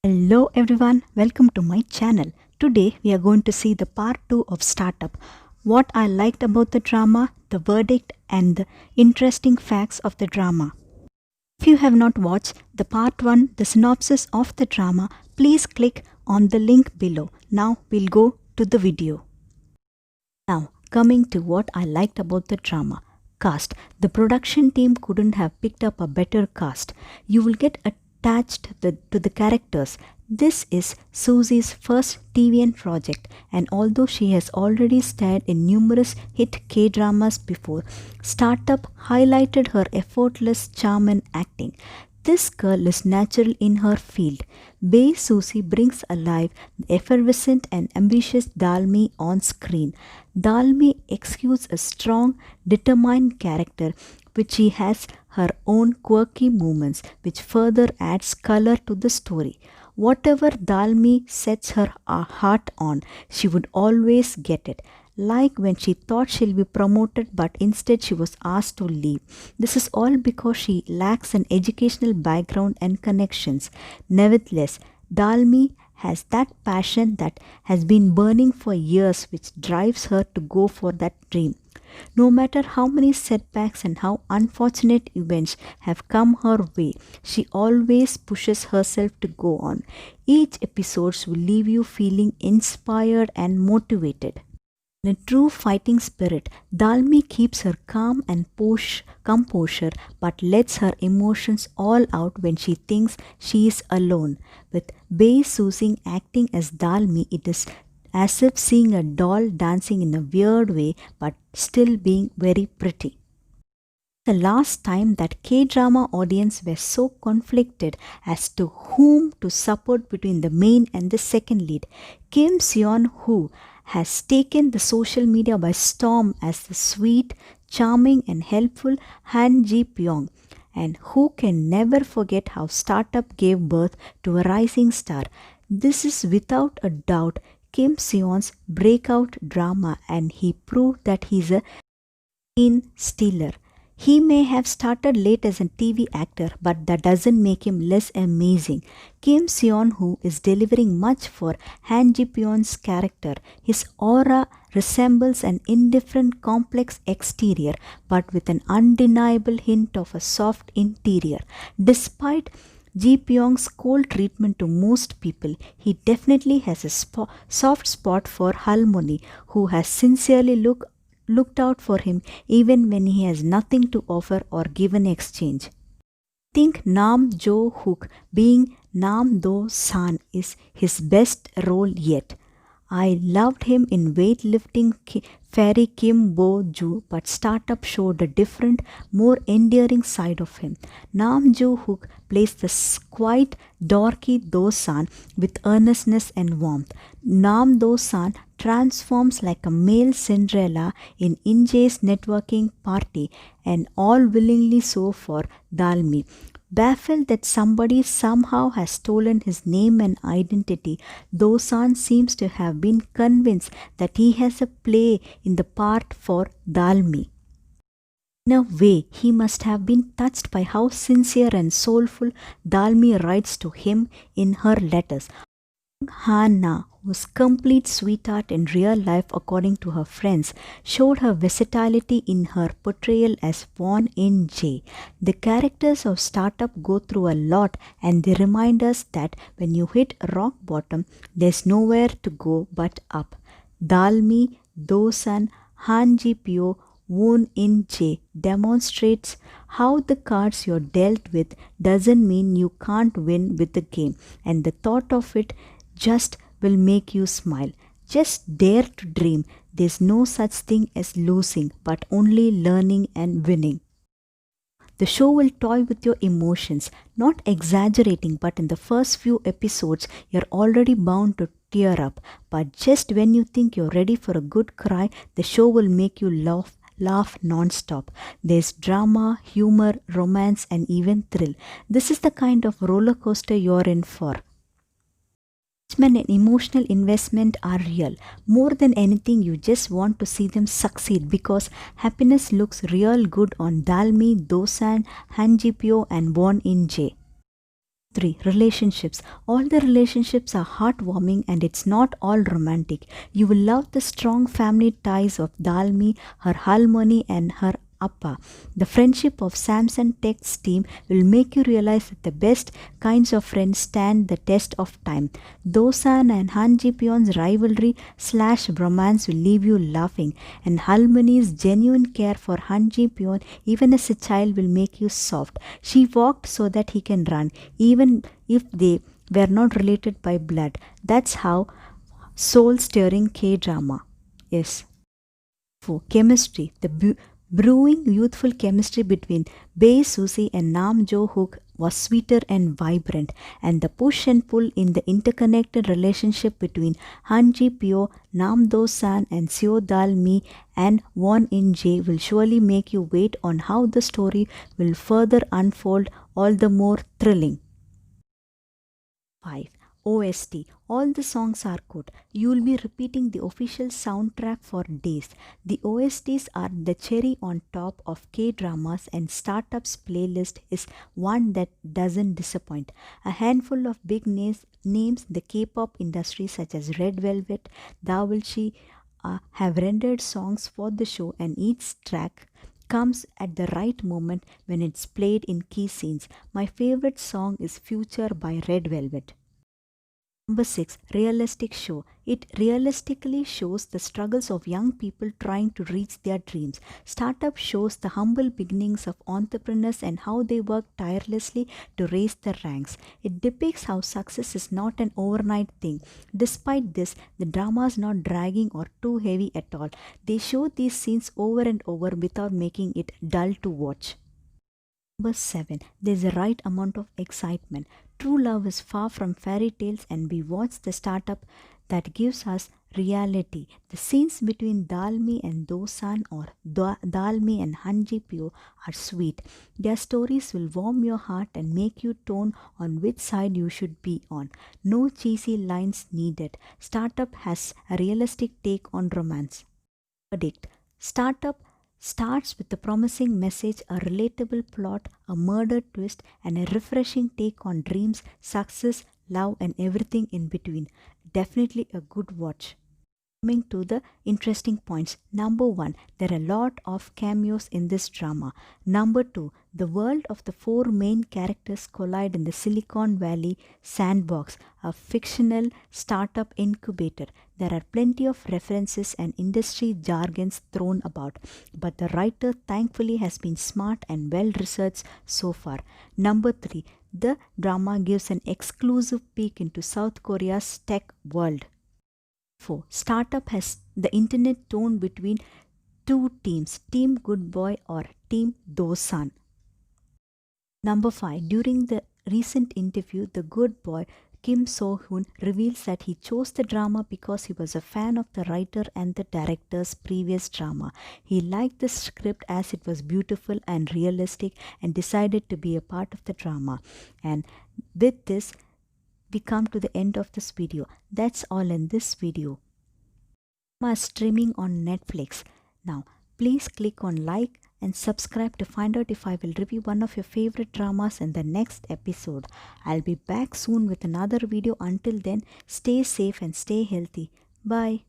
Hello everyone, welcome to my channel. Today we are going to see the part 2 of Startup. What I liked about the drama, the verdict and the interesting facts of the drama. If you have not watched the part 1, the synopsis of the drama, please click on the link below. Now we'll go to the video. Now, coming to what I liked about the drama. Cast. The production team couldn't have picked up a better cast. You will get attached to the characters. This is Susie's first TVN project, and although she has already starred in numerous hit K dramas before, Startup highlighted her effortless charm and acting. This girl is natural in her field. Bae Susie brings alive the effervescent and ambitious Dalmi on screen. Dalmi executes a strong, determined character, which she has her own quirky moments, which further adds color to the story. Whatever Dalmi sets her heart on, she would always get it. Like when she thought she'll be promoted but instead she was asked to leave. This is all because she lacks an educational background and connections. Nevertheless, Dalmi has that passion that has been burning for years which drives her to go for that dream. No matter how many setbacks and how unfortunate events have come her way, she always pushes herself to go on. Each episode will leave you feeling inspired and motivated. In a true fighting spirit, Dalmi keeps her calm and composure but lets her emotions all out when she thinks she is alone. With Bae Susie acting as Dalmi, it is as if seeing a doll dancing in a weird way but still being very pretty. The last time that K-drama audience were so conflicted as to whom to support between the main and the second lead. Kim Seon-woo has taken the social media by storm as the sweet, charming and helpful Han Ji-pyong. And who can never forget how Startup gave birth to a rising star. This is without a doubt Kim Seon's breakout drama, and he proved that he's a scene stealer. He may have started late as a TV actor, but that doesn't make him less amazing. Kim Seon-woo is delivering much for Han Ji-pyong's character. His aura resembles an indifferent, complex exterior, but with an undeniable hint of a soft interior. Despite Ji-pyong's cold treatment to most people, he definitely has a soft spot for Halmoni, who has sincerely looked out for him even when he has nothing to offer or give in exchange. Think Nam Jo-hook being Nam Do-san is his best role yet. I loved him in weightlifting fairy Kim Bo-joo, but Startup showed a different, more endearing side of him. Nam Jo-hook plays the quiet, dorky Do-san with earnestness and warmth. Nam Do-san transforms like a male Cinderella in In-jae's networking party, and all willingly so for Dalmi. Baffled that somebody somehow has stolen his name and identity, Do-san seems to have been convinced that he has a play in the part for Dalmi. In a way, he must have been touched by how sincere and soulful Dalmi writes to him in her letters. Han-na, whose complete sweetheart in real life according to her friends, showed her versatility in her portrayal as Won In-jae. The characters of Startup go through a lot, and they remind us that when you hit rock bottom, there's nowhere to go but up. Dalmi, Do-san, Han Ji-pyo, Won In-jae demonstrates how the cards you're dealt with doesn't mean you can't win with the game, and the thought of it just will make you smile. Just dare to dream. There's no such thing as losing, but only learning and winning. The show will toy with your emotions, not exaggerating, but in the first few episodes, you're already bound to tear up. But just when you think you're ready for a good cry, the show will make you laugh non-stop. There's drama, humor, romance, and even thrill. This is the kind of roller coaster you're in for. And emotional investment are real. More than anything, you just want to see them succeed because happiness looks real good on Dalmi, Do-san, Han Ji-pyo and Won In-jae. 3. Relationships. All the relationships are heartwarming and it's not all romantic. You will love the strong family ties of Dalmi, her Halmoni, and her Appa. The friendship of Samson Tech's team will make you realize that the best kinds of friends stand the test of time. Dosan and Han Ji Pyeon's rivalry slash bromance will leave you laughing, and Halmoni's genuine care for Han Ji Pyeon, even as a child, will make you soft. She walked so that he can run, even if they were not related by blood. That's how soul-stirring K-drama is. 4. Chemistry. The brewing youthful chemistry between Bae Suzy and Nam Jo Hook was sweeter and vibrant, and the push and pull in the interconnected relationship between Han Ji Pyo, Nam Do San, and Seo Dal Mi and Won In Jae will surely make you wait on how the story will further unfold, all the more thrilling. 5. OST. All the songs are good. You will be repeating the official soundtrack for days. The OSTs are the cherry on top of K-dramas, and Startup's playlist is one that doesn't disappoint. A handful of big names in the K-pop industry such as Red Velvet, Davilchi have rendered songs for the show, and each track comes at the right moment when it's played in key scenes. My favorite song is Future by Red Velvet. Number 6. Realistic show. It realistically shows the struggles of young people trying to reach their dreams. Startup shows the humble beginnings of entrepreneurs and how they work tirelessly to raise their ranks. It depicts how success is not an overnight thing. Despite this, the drama is not dragging or too heavy at all. They show these scenes over and over without making it dull to watch. Number 7. There is a right amount of excitement. True love is far from fairy tales, and we watch the startup that gives us reality. The scenes between Dalmi and Dosan or Dalmi and Han Ji Pyo are sweet. Their stories will warm your heart and make you torn on which side you should be on. No cheesy lines needed. Startup has a realistic take on romance. Verdict. Startup starts with a promising message, a relatable plot, a murder twist, and a refreshing take on dreams, success, love, and everything in between. Definitely a good watch. Coming to the interesting points. Number 1, there are a lot of cameos in this drama. Number 2, the world of the 4 main characters collide in the Silicon Valley sandbox, a fictional startup incubator. There are plenty of references and industry jargons thrown about, but the writer thankfully has been smart and well researched so far. Number 3, the drama gives an exclusive peek into South Korea's tech world. 4. Startup has the internet torn between two teams, Team Good Boy or Team Dosan. Number 5. During the recent interview, the good boy Kim So-hoon reveals that he chose the drama because he was a fan of the writer and the director's previous drama. He liked the script as it was beautiful and realistic and decided to be a part of the drama. And with this, we come to the end of this video. That's all in this video. Streaming on Netflix. Now, please click on like and subscribe to find out if I will review one of your favorite dramas in the next episode. I'll be back soon with another video. Until then, stay safe and stay healthy. Bye.